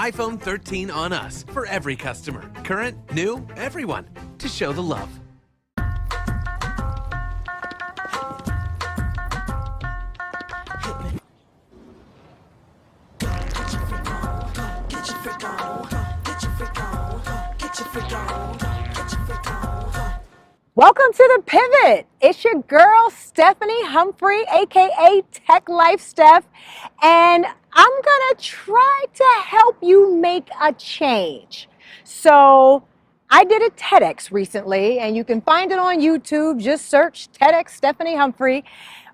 iPhone 13 on us for every customer. Current, new, everyone. To show the love. Welcome to The Pivot. It's your girl, Stephanie Humphrey, aka Tech Life Steph, and I'm gonna try to help you make a change. So I did a TEDx recently, and you can find it on YouTube. Just search TEDx Stephanie Humphrey.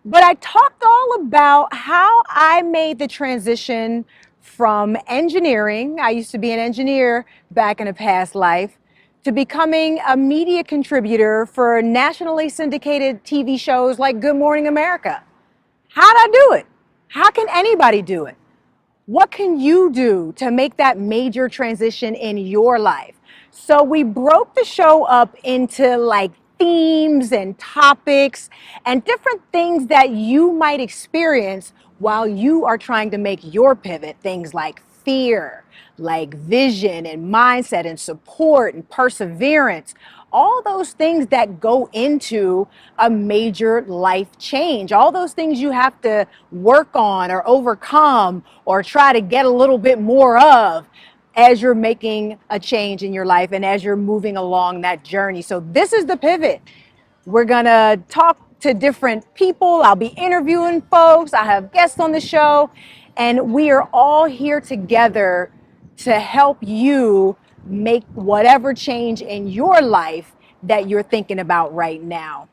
But I talked all about how I made the transition from engineering. I used to be an engineer back in a past life, to becoming a media contributor for nationally syndicated TV shows like Good Morning America. How'd I do it? How can anybody do it? What can you do to make that major transition in your life? So we broke the show up into like themes and topics and different things that you might experience while you are trying to make your pivot. Things like fear, like vision and mindset and support and perseverance, all those things that go into a major life change, all those things you have to work on or overcome or try to get a little bit more of as you're making a change in your life and as you're moving along that journey. So this is The Pivot. We're gonna talk to different people. I'll be interviewing folks. I have guests on the show, and we are all here together to help you make whatever change in your life that you're thinking about right now.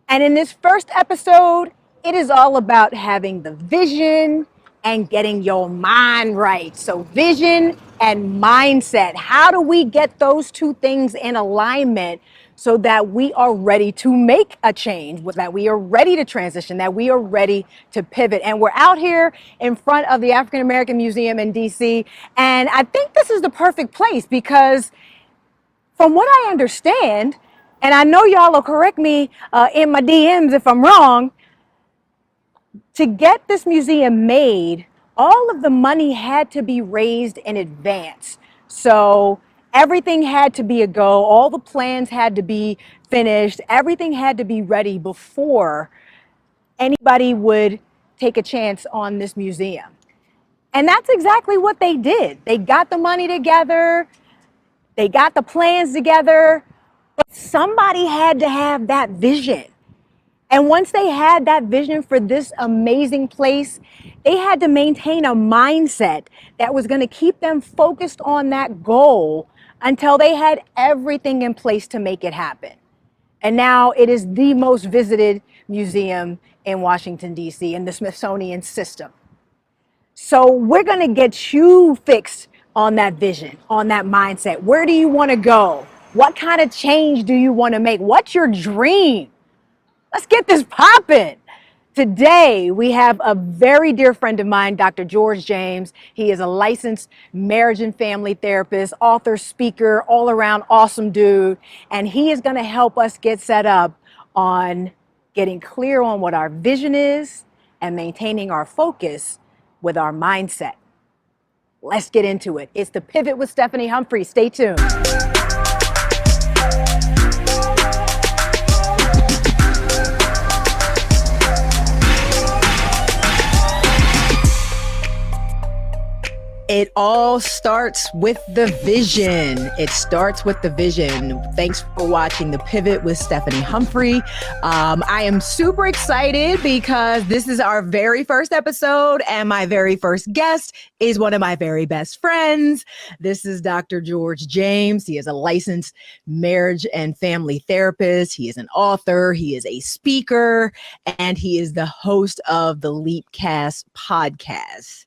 And in this first episode, it is all about having the vision and getting your mind right. So vision and mindset. How do we get those two things in alignment so that we are ready to make a change, that we are ready to transition, that we are ready to pivot? And we're out here in front of the African American Museum in DC. And I think this is the perfect place because from what I understand, and I know y'all will correct me in my DMs if I'm wrong, to get this museum made, all of the money had to be raised in advance. So everything had to be a go. All the plans had to be finished. Everything had to be ready before anybody would take a chance on this museum. And that's exactly what they did. They got the money together. They got the plans together. But somebody had to have that vision. And once they had that vision for this amazing place, they had to maintain a mindset that was going to keep them focused on that goal until they had everything in place to make it happen. And now it is the most visited museum in Washington, D.C., in the Smithsonian system. So we're going to get you fixed on that vision, on that mindset. Where do you want to go? What kind of change do you want to make? What's your dream? Let's get this popping. Today, we have a very dear friend of mine, Dr. George James. He is a licensed marriage and family therapist, author, speaker, all around awesome dude. And he is going to help us get set up on getting clear on what our vision is and maintaining our focus with our mindset. Let's get into it. It's The Pivot with Stephanie Humphrey. Stay tuned. It all starts with the vision. It starts with the vision. Thanks for watching The Pivot with Stephanie Humphrey. I am super excited because this is our very first episode and my very first guest is one of my very best friends. This is Dr. George James. He is a licensed marriage and family therapist. He is an author. He is a speaker, and he is the host of the Leapcast podcast.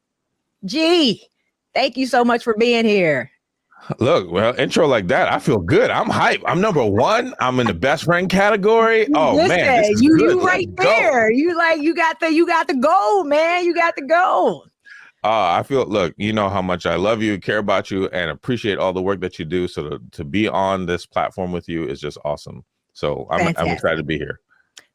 Gee. Thank you so much for being here. Look, well, intro like that, I feel good. I'm hype. I'm number one. I'm in the best friend category. Oh man, this is good. You right there. You got the gold, man. You got the gold. I feel, look, you know how much I love you, care about you, and appreciate all the work that you do. So to be on this platform with you is just awesome. So I'm excited to be here.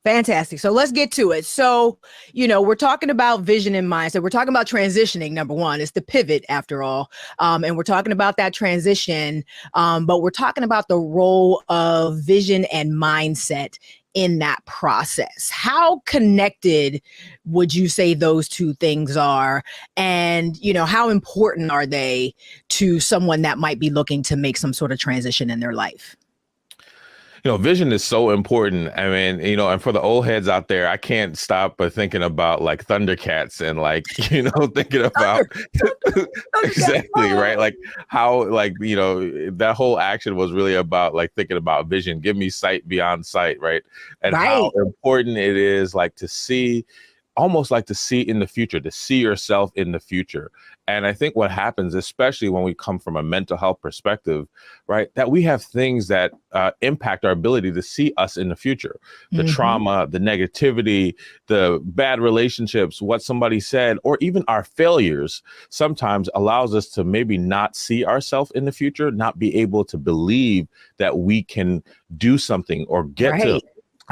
Fantastic. So let's get to it. So, we're talking about vision and mindset. We're talking about transitioning. Number one, it's the pivot after all. And we're talking about that transition. But we're talking about the role of vision and mindset in that process. How connected would you say those two things are? And, how important are they to someone that might be looking to make some sort of transition in their life? Vision is so important. I mean, and for the old heads out there, I can't stop but thinking about like Thundercats and like, thinking about exactly, right? Like how, like, that whole action was really about like thinking about vision. Give me sight beyond sight, right? And how important it is like to see, almost like to see in the future, to see yourself in the future. And I think what happens, especially when we come from a mental health perspective, right, that we have things that impact our ability to see us in the future. The trauma, the negativity, the bad relationships, what somebody said, or even our failures sometimes allows us to maybe not see ourselves in the future, not be able to believe that we can do something or get to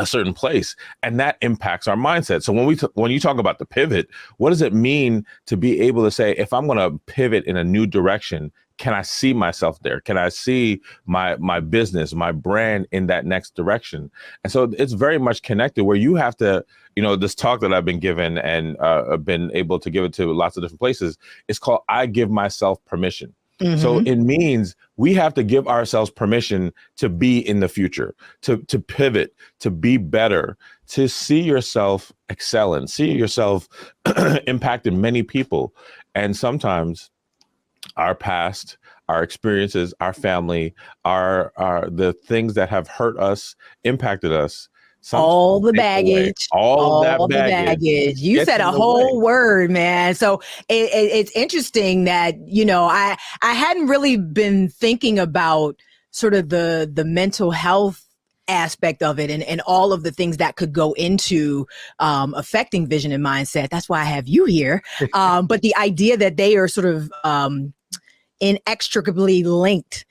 a certain place, and that impacts our mindset. So when you talk about the pivot, what does it mean to be able to say, if I'm going to pivot in a new direction, can I see myself there? Can I see my business, my brand in that next direction? And so it's very much connected where you have to, this talk that I've been given and I've been able to give it to lots of different places. It's called I Give Myself Permission. So it means we have to give ourselves permission to be in the future, to pivot, to be better, to see yourself excelling, see yourself impacting many people. And sometimes our past, our experiences, our family, our the things that have hurt us, impacted us. All the baggage, all of that baggage. You said a whole word, man. So it's interesting that, I hadn't really been thinking about sort of the mental health aspect of it and all of the things that could go into affecting vision and mindset. That's why I have you here. But the idea that they are sort of inextricably linked,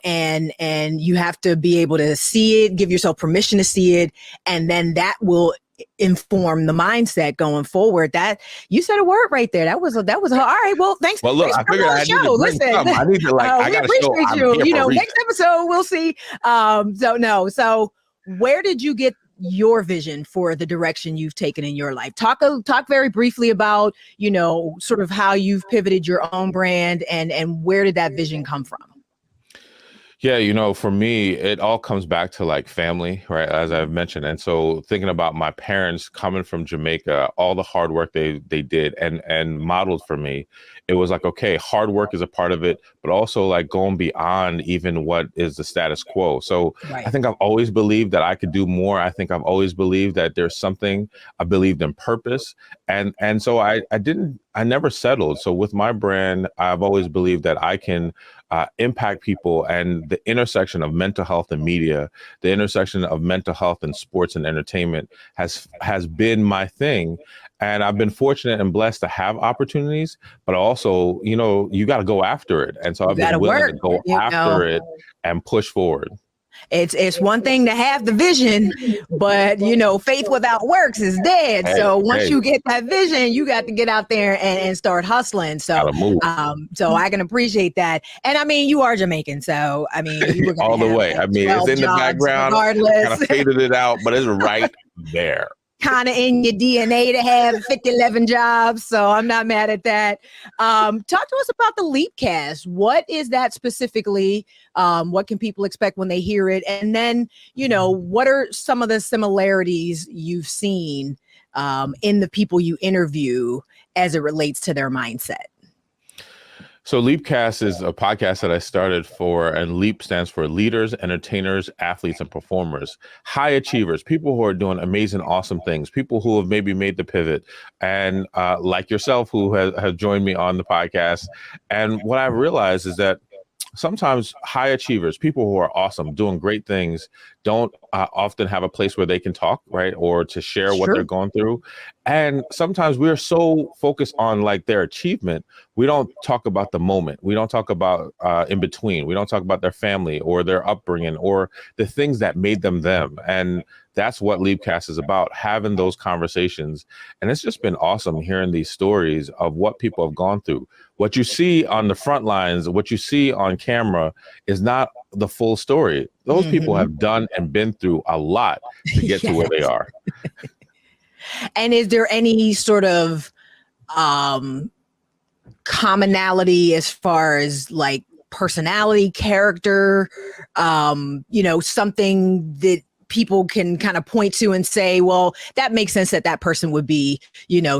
and you have to be able to see it, give yourself permission to see it, and then that will inform the mindset going forward. That you said a word right there. That was all right. Well, thanks. Well, look, I figured I need to bring some. I need to I got to show I'm here for a next episode we'll see. So where did you get your vision for the direction you've taken in your life? Talk very briefly about, sort of how you've pivoted your own brand and where did that vision come from? Yeah, for me, it all comes back to like family, right? As I've mentioned. And so thinking about my parents coming from Jamaica, all the hard work they did and modeled for me, it was like, okay, hard work is a part of it, but also like going beyond even what is the status quo. So I think I've always believed that I could do more. I think I've always believed that there's something. I believed in purpose. And so I never settled. So with my brand, I've always believed that I can impact people, and the intersection of mental health and media, the intersection of mental health and sports and entertainment has been my thing. And I've been fortunate and blessed to have opportunities, but also, you got to go after it. And so I've been willing to go after it and push forward. It's one thing to have the vision, but faith without works is dead. So once you get that vision, you got to get out there and start hustling. So so I can appreciate that. And I mean, you are Jamaican, so I mean, you were all the way. I mean, it's in the background. Kind of faded it out, but it's right there. Kind of in your DNA to have 11 jobs. So I'm not mad at that. Talk to us about the Leapcast. What is that specifically? What can people expect when they hear it? And then, what are some of the similarities you've seen in the people you interview as it relates to their mindset? So Leapcast is a podcast that I started for, and Leap stands for leaders, entertainers, athletes, and performers, high achievers, people who are doing amazing, awesome things, people who have maybe made the pivot, and like yourself, who have joined me on the podcast. And what I realized is that sometimes high achievers, people who are awesome, doing great things, don't often have a place where they can talk, right? Or to share what they're going through. And sometimes we're so focused on like their achievement, we don't talk about the moment. We don't talk about in between. We don't talk about their family or their upbringing or the things that made them them. And that's what Leapcast is about, having those conversations. And it's just been awesome hearing these stories of what people have gone through. What you see on the front lines, what you see on camera is not the full story. Those people have done and been through a lot to get to where they are. And is there any sort of commonality as far as like personality, character, something that people can kind of point to and say, well, that makes sense that person would be,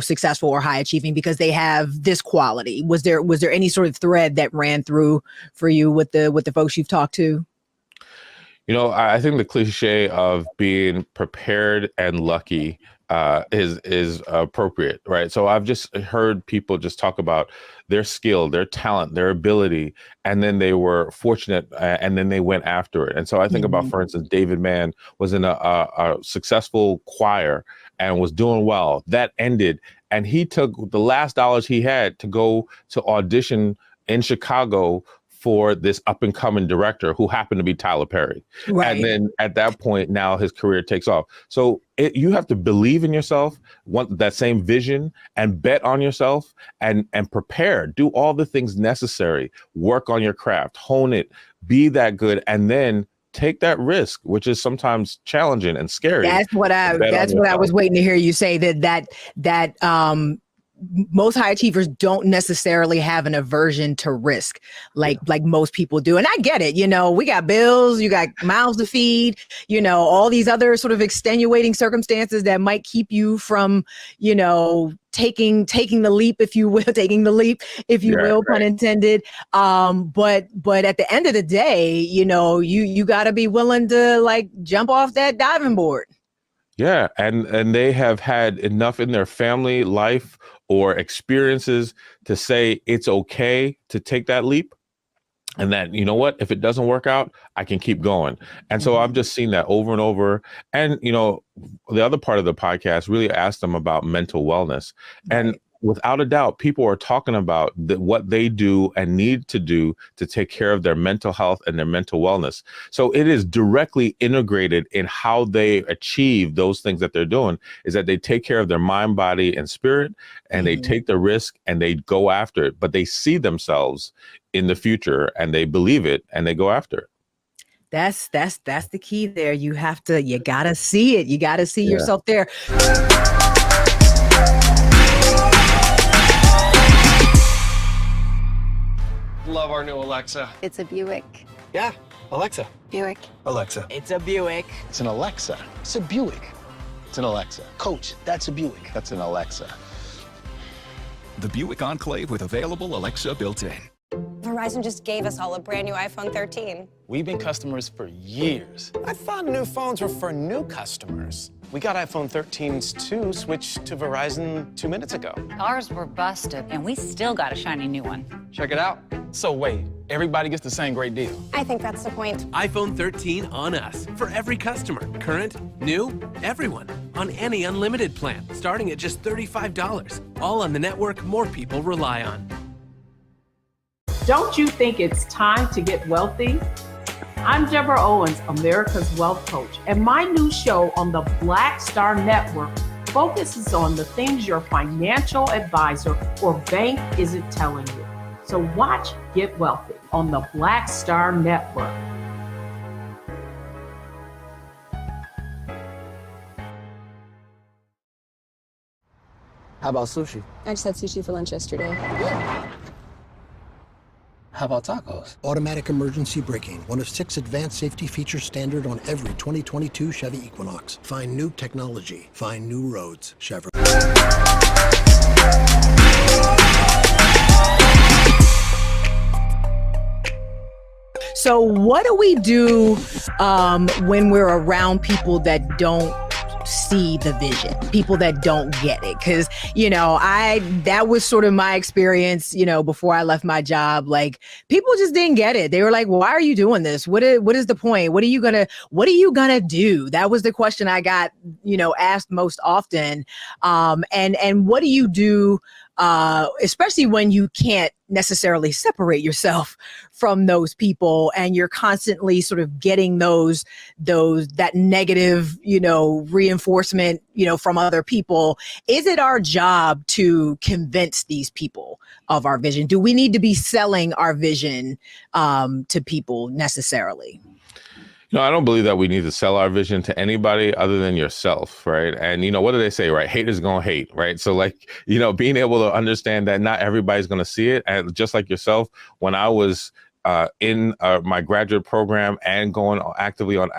successful or high achieving because they have this quality? Was there any sort of thread that ran through for you with the folks you've talked to? I think the cliche of being prepared and lucky is appropriate, right? So I've just heard people just talk about their skill, their talent, their ability, and then they were fortunate, and then they went after it. And so I think about, for instance, David Mann was in a successful choir and was doing well. That ended, and he took the last dollars he had to go to audition in Chicago for this up and coming director who happened to be Tyler Perry. Right. And then at that point, now his career takes off. So you have to believe in yourself, want that same vision, and bet on yourself and prepare, do all the things necessary, work on your craft, hone it, be that good, and then take that risk, which is sometimes challenging and scary. That's what I was waiting to hear you say, that most high achievers don't necessarily have an aversion to risk like most people do. And I get it. We got bills, you got mouths to feed, all these other sort of extenuating circumstances that might keep you from, taking the leap, if you will, pun intended. But at the end of the day, you got to be willing to like jump off that diving board. Yeah. And they have had enough in their family life or experiences to say it's okay to take that leap. And that, if it doesn't work out, I can keep going. And so I've just seen that over and over. And, the other part of the podcast really asked them about mental wellness. Right. And without a doubt, people are talking about what they do and need to do to take care of their mental health and their mental wellness. So it is directly integrated in how they achieve those things that they're doing, is that they take care of their mind, body, and spirit, and they take the risk and they go after it. But they see themselves in the future and they believe it and they go after it. That's the key there. You gotta see it. You gotta see yourself there. Love our new Alexa. It's a Buick. Yeah, Alexa. Buick. Alexa. It's a Buick. It's an Alexa. It's a Buick. It's an Alexa. Coach, that's a Buick. That's an Alexa. The Buick Enclave with available Alexa built in. Verizon just gave us all a brand new iPhone 13. We've been customers for years. I thought new phones were for new customers. We got iPhone 13s too, switched to Verizon 2 minutes ago. Ours were busted, and we still got a shiny new one. Check it out. So wait, everybody gets the same great deal. I think that's the point. iPhone 13 on us for every customer. Current, new, everyone. On any unlimited plan, starting at just $35. All on the network more people rely on. Don't you think it's time to get wealthy? I'm Deborah Owens, America's Wealth Coach, and my new show on the Black Star Network focuses on the things your financial advisor or bank isn't telling you. So watch Get Wealthy on the Black Star Network. How about sushi? I just had sushi for lunch yesterday. How about tacos? Automatic emergency braking, one of 6 advanced safety features standard on every 2022 Chevy Equinox. Find new technology, find new roads, Chevrolet. So what do we do when we're around people that don't see the vision, people that don't get it? Because, that was sort of my experience, before I left my job. Like, people just didn't get it. They were like, why are you doing this? What is the point? What are you gonna do? That was the question I got, asked most often. And what do you do, especially when you can't necessarily separate yourself from those people, and you're constantly sort of getting that negative, reinforcement, from other people. Is it our job to convince these people of our vision? Do we need to be selling our vision to people necessarily? I don't believe that we need to sell our vision to anybody other than yourself, right? And, what do they say, right? Haters gonna hate, right? So being able to understand that not everybody's gonna see it. And just like yourself, when I was in my graduate program and going actively on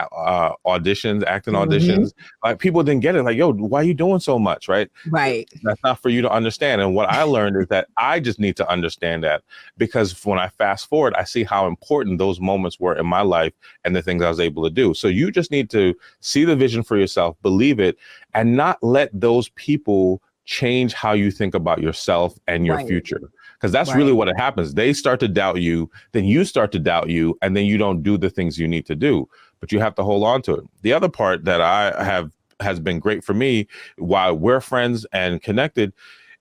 auditions, acting auditions, like people didn't get it. Like, yo, why are you doing so much, right? Right. That's not for you to understand. And what I learned is that I just need to understand that, because when I fast forward, I see how important those moments were in my life and the things I was able to do. So you just need to see the vision for yourself, believe it, and not let those people change how you think about yourself and your future. Because that's really what it happens. They start to doubt you, then you start to doubt you, and then you don't do the things you need to do. But you have to hold on to it. The other part that has been great for me while we're friends and connected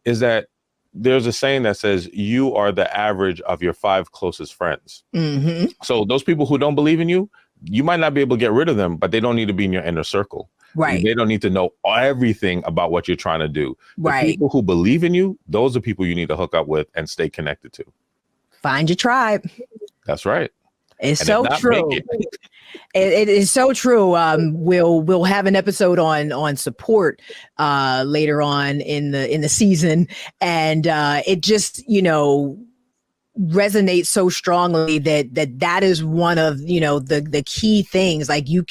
is that there's a saying that says you are the average of your 5 closest friends. So those people who don't believe in you, you might not be able to get rid of them, but they don't need to be in your inner circle. Right. They don't need to know everything about what you're trying to do. The people who believe in you, those are people you need to hook up with and stay connected to. Find your tribe. That's right. It's so true. It is so true. We'll have an episode on support later on in the season, and it just resonates so strongly that is one of the key things. Like you're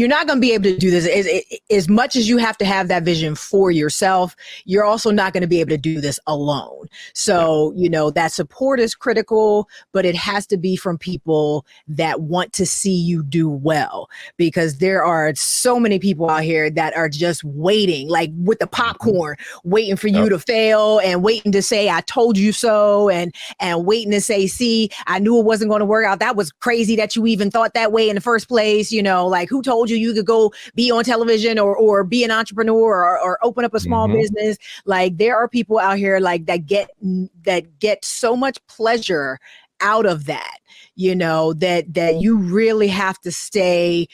not going to be able to do this as much as you have to have that vision for yourself. You're also not going to be able to do this alone. So that support is critical, but it has to be from people that want to see you do well, because there are so many people out here that are just waiting, like with the popcorn, waiting for you to fail and waiting to say I told you so, and waiting to say, see, I knew it wasn't going to work out. That was crazy that you even thought that way in the first place. Like, who told you could go be on television or be an entrepreneur or open up a small business? Like, there are people out here like that get so much pleasure out of that, that you really have to stay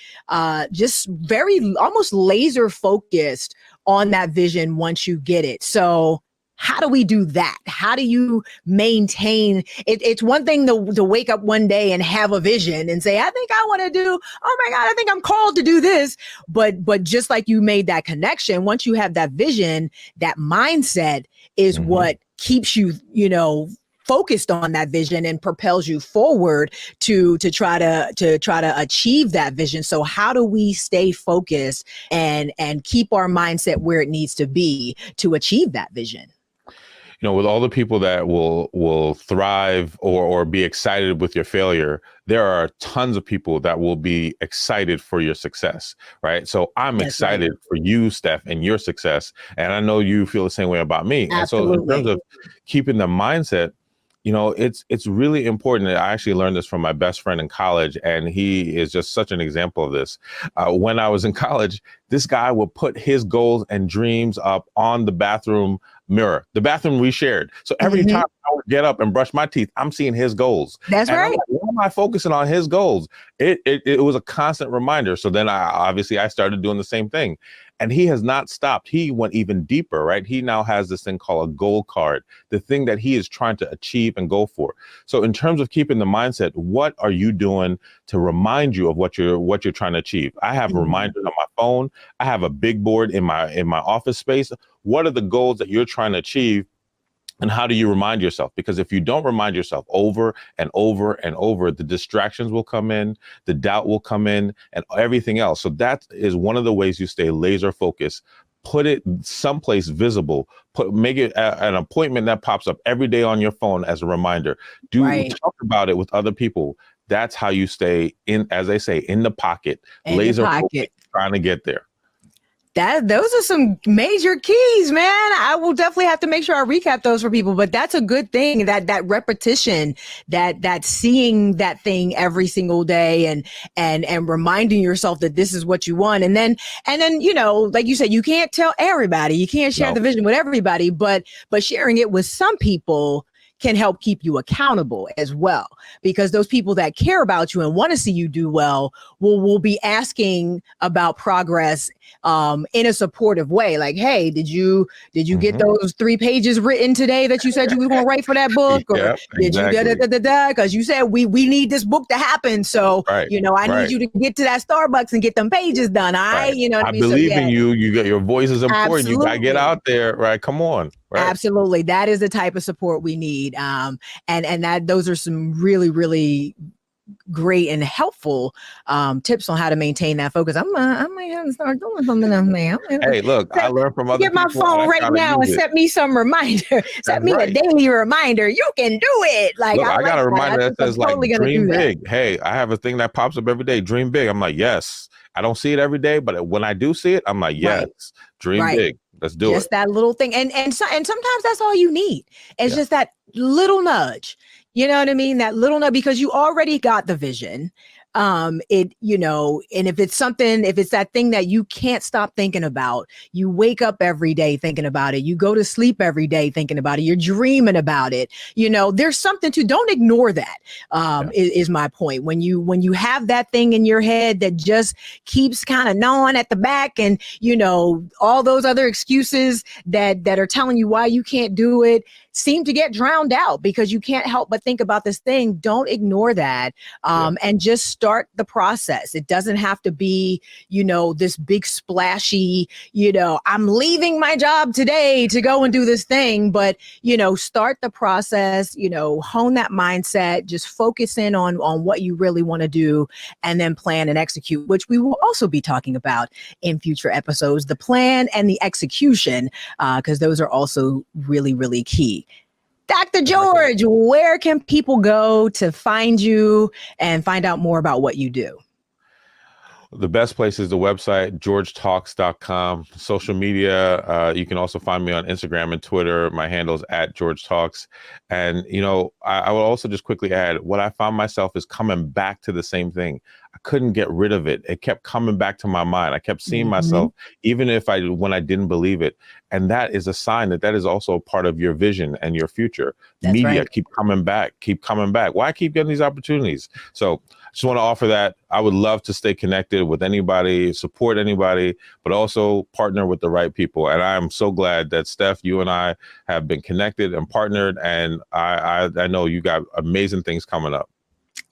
just very almost laser focused on that vision once you get it. So how do we do that? How do you maintain it? It's one thing to wake up one day and have a vision and say, I think I want to do, oh my God, I think I'm called to do this. But just like you made that connection, once you have that vision, that mindset is what keeps you, focused on that vision and propels you forward to try to achieve that vision. So how do we stay focused and keep our mindset where it needs to be to achieve that vision? With all the people that will thrive or be excited with your failure, there are tons of people that will be excited for your success, right? So I'm excited for you, Steph, and your success. And I know you feel the same way about me. Absolutely. And so in terms of keeping the mindset, it's really important. I actually learned this from my best friend in college, and he is just such an example of this. When I was in college, this guy would put his goals and dreams up on the bathroom mirror, the bathroom we shared. So every time I would get up and brush my teeth, I'm seeing his goals. That's right. Like, why am I focusing on his goals? It was a constant reminder. So then I started doing the same thing. And he has not stopped. He went even deeper, right? He now has this thing called a goal card, the thing that he is trying to achieve and go for. So in terms of keeping the mindset, what are you doing to remind you of what you're trying to achieve? I have reminders on my phone. I have a big board in my office space. What are the goals that you're trying to achieve? And how do you remind yourself? Because if you don't remind yourself over and over and over, the distractions will come in, the doubt will come in, and everything else. So that is one of the ways you stay laser focused. Put it someplace visible. Make it an appointment that pops up every day on your phone as a reminder. Talk about it with other people. That's how you stay in, as they say, in the pocket, laser focused, trying to get there. Those are some major keys, man. I will definitely have to make sure I recap those for people, but that's a good thing, that repetition, that seeing that thing every single day and reminding yourself that this is what you want. And then, like you said, you can't tell everybody, you can't share the vision with everybody, but sharing it with some people can help keep you accountable as well, because those people that care about you and want to see you do well will be asking about progress in a supportive way. Like, hey, did you get those 3 pages written today that you said you were going to write for that book? Or Yeah, did you because you said we need this book to happen. So, Right, I need you to get to that Starbucks and get them pages done. You know what I I mean? So, believe yeah, in you. You got your voice is important. You gotta get absolutely. out there, right? Come on, right? Absolutely. That is the type of support we need. And that those are some really, really great and helpful tips on how to maintain that focus. I might have to start doing something else now. Hey, look, I learned from other Get my people. And phone I right kind of now and use it. set me some reminder. Set me a daily reminder. You can do it. Like, Look, I got a that. reminder that says like totally gonna dream do that. big. Hey, I have a thing that pops up every day. Dream big. I'm like, yes. I don't see it every day, but when I do see it, I'm like, yes, dream big. Let's do Just it. that little thing. And sometimes that's all you need. It's just that little nudge. You know what I mean? That little nudge, because you already got the vision. And if it's that thing that you can't stop thinking about, you wake up every day thinking about it, you go to sleep every day thinking about it, you're dreaming about it, there's something don't ignore that. Is my point. When you have that thing in your head that just keeps kind of gnawing at the back, and all those other excuses that are telling you why you can't do it seem to get drowned out because you can't help but think about this thing. Don't ignore that. And just start the process. It doesn't have to be, this big splashy, I'm leaving my job today to go and do this thing, but, start the process, hone that mindset, just focus in on what you really want to do, and then plan and execute, which we will also be talking about in future episodes, the plan and the execution, because those are also really, really key. Dr. George, where can people go to find you and find out more about what you do? The best place is the website, georgetalks.com. Social media, you can also find me on Instagram and Twitter. My handle is @GeorgeTalks. And, I will also just quickly add, what I found myself is coming back to the same thing. I couldn't get rid of it. It kept coming back to my mind. I kept seeing myself, even when I didn't believe it. And that is a sign that is also part of your vision and your future. That's Media, right. keep coming back. Why keep getting these opportunities? So I just want to offer that. I would love to stay connected with anybody, support anybody, but also partner with the right people. And I'm so glad that Steph, you and I have been connected and partnered. And I know you got amazing things coming up.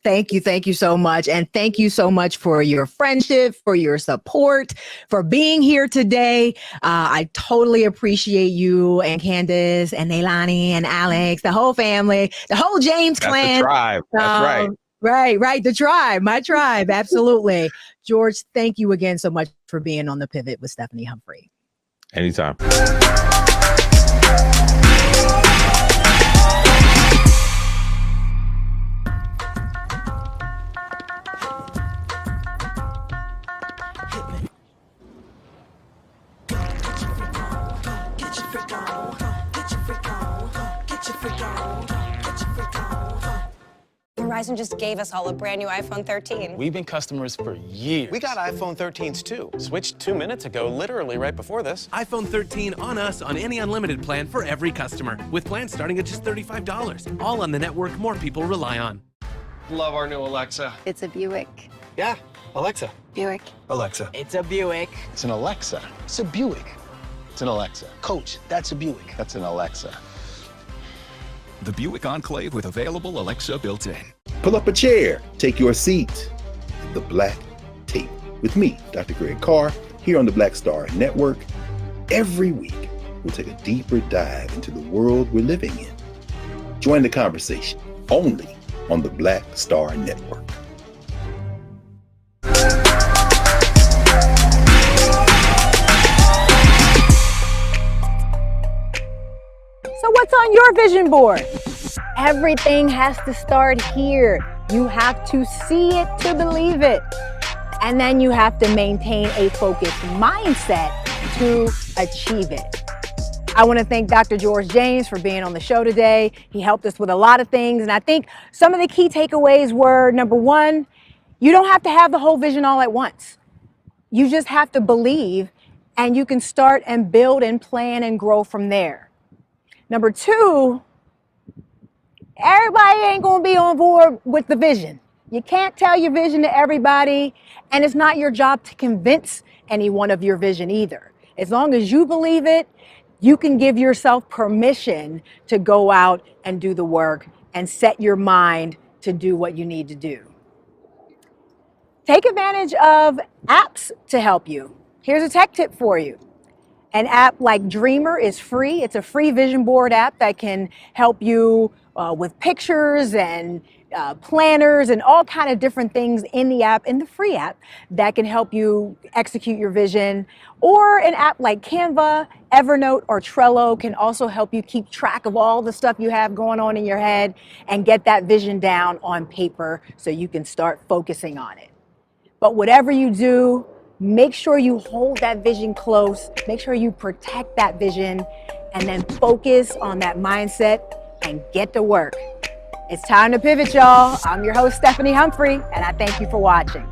Thank you. Thank you so much. And thank you so much for your friendship, for your support, for being here today. I totally appreciate you and Candace and Neilani and Alex, the whole family, the whole James clan. The tribe. That's right. Right. The tribe, my tribe. Absolutely. George, thank you again so much for being on The Pivot with Stephanie Humphrey. Anytime. Verizon just gave us all a brand new iPhone 13. We've been customers for years. We got iPhone 13s too. Switched 2 minutes ago, literally right before this. iPhone 13 on us on any unlimited plan for every customer, with plans starting at just $35. All on the network more people rely on. Love our new Alexa. It's a Buick. Yeah, Alexa. Buick. Alexa. It's a Buick. It's an Alexa. It's a Buick. It's an Alexa. Coach, that's a Buick. That's an Alexa. The Buick Enclave with available Alexa built in. Pull up a chair, take your seat. The Black Tape with me, Dr. Greg Carr, here on the Black Star Network. Every week, we'll take a deeper dive into the world we're living in. Join the conversation only on the Black Star Network. So what's on your vision board? Everything has to start here. You have to see it to believe it. And then you have to maintain a focused mindset to achieve it. I want to thank Dr. George James for being on the show today. He helped us with a lot of things. And I think some of the key takeaways were, number one, you don't have to have the whole vision all at once. You just have to believe, and you can start and build and plan and grow from there. Number two, Everybody ain't gonna be on board with the vision. You can't tell your vision to everybody, and it's not your job to convince anyone of your vision either. As long as you believe it, you can give yourself permission to go out and do the work and set your mind to do what you need to do. Take advantage of apps to help you. Here's a tech tip for you. An app like Dreamer is free. It's a free vision board app that can help you with pictures and planners and all kind of different things in the app, in the free app, that can help you execute your vision. Or an app like Canva, Evernote, or Trello can also help you keep track of all the stuff you have going on in your head and get that vision down on paper so you can start focusing on it. But whatever you do, make sure you hold that vision close, make sure you protect that vision, and then focus on that mindset and get to work. It's time to pivot, y'all. I'm your host, Stephanie Humphrey, and I thank you for watching.